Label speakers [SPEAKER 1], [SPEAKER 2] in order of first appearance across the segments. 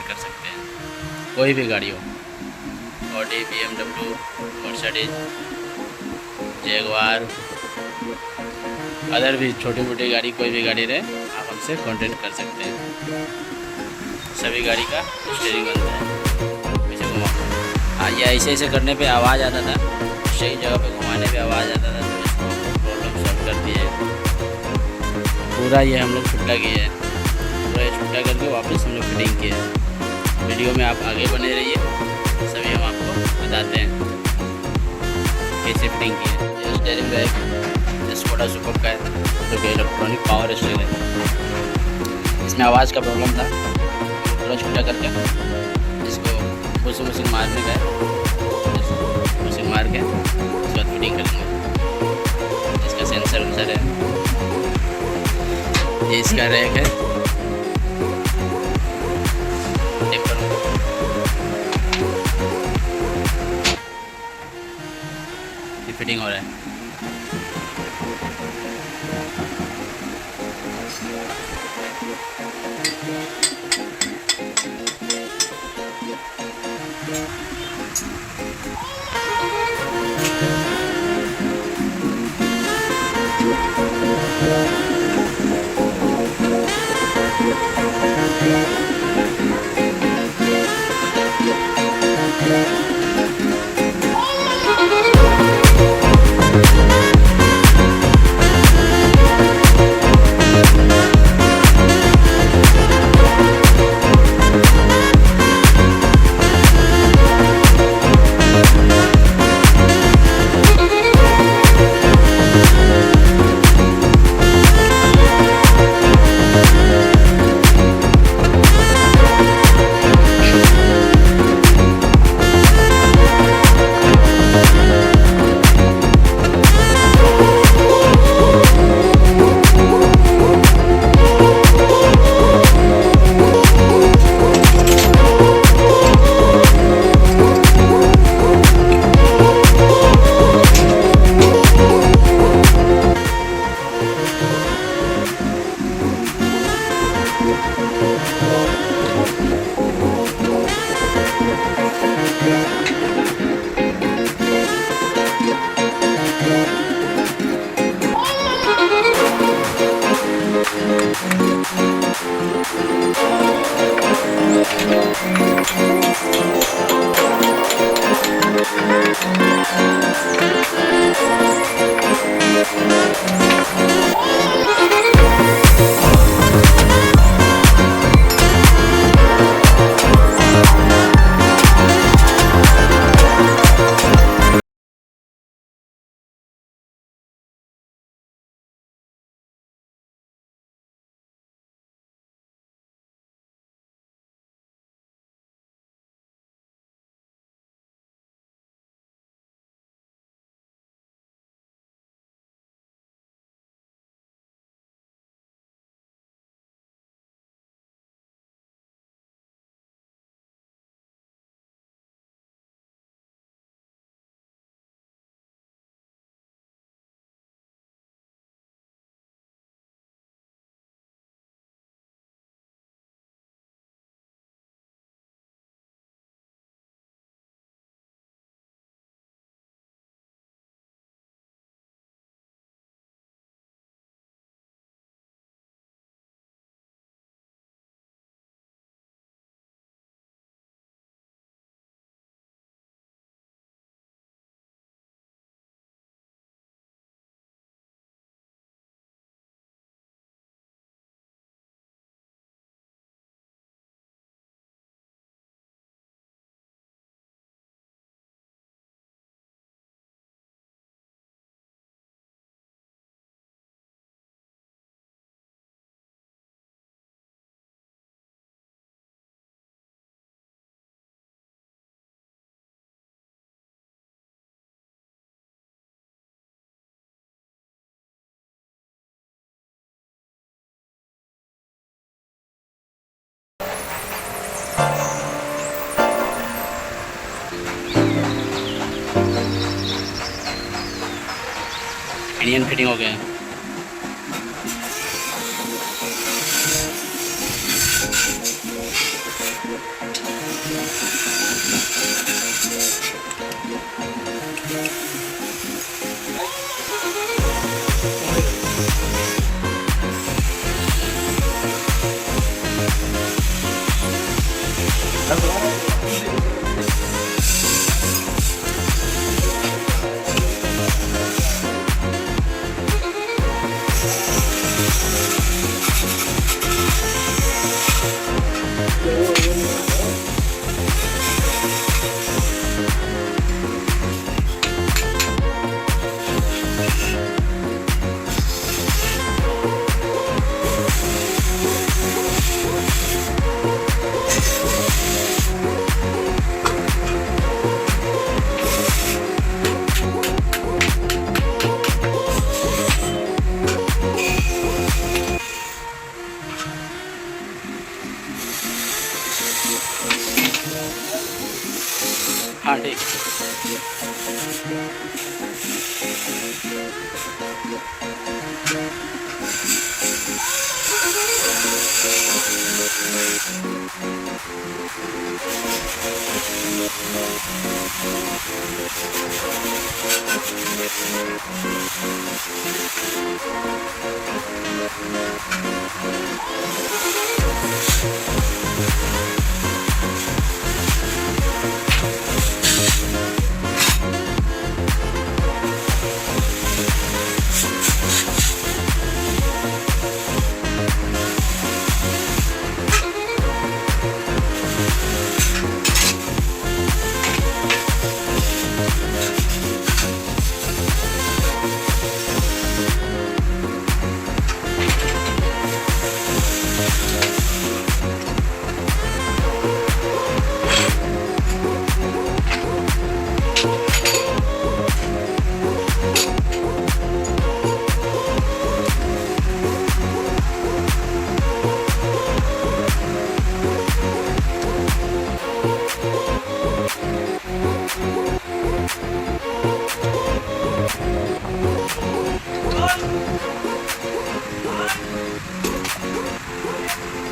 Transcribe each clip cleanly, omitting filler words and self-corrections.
[SPEAKER 1] Contact कर सकते हैं। कोई भी गाड़ी हो, Audi, BMW, Mercedes, Jaguar, other भी छोटी मोटी गाड़ी, कोई भी गाड़ी रहे आप हमसे कांटेक्ट कर सकते हैं। सभी गाड़ी का स्टीयरिंग बनता है। वैसे घुमाओ, हाँ ये ऐसे करने पे आवाज़ आता था, सही जगह पे घुमाने पे आवाज़ आता था, तो इसको प्रॉब्लम सॉल्व कर दिए। पूरा ये हम लोग छुट्टा किए हैं, पूरा ये छुट्टा करके वापस हम लोग फिटिंग किए हैं। वीडियो में आप आगे बने रहिए, सभी हम आपको बताते हैं कैसे फिटिंग की है। ये स्टीयरिंग बैग स्कोडा सुपर का है, जो कि इलेक्ट्रॉनिक पावर स्टीयरिंग है। इसमें आवाज़ का प्रॉब्लम था, पूरा छुट्टा करके इसको पुशिंग मारने का है, पुशिंग मार के उसके बाद फिटिंग करेंगे। इसका सेंसर वेंसर है, ये इसका रैक है, ये फिटिंग हो रहा है। पिनियन फिटिंग हो गए हैं। हाँ ठीक।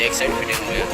[SPEAKER 1] एक साइड फिटिंग हो गया।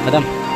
[SPEAKER 1] ख़त्म।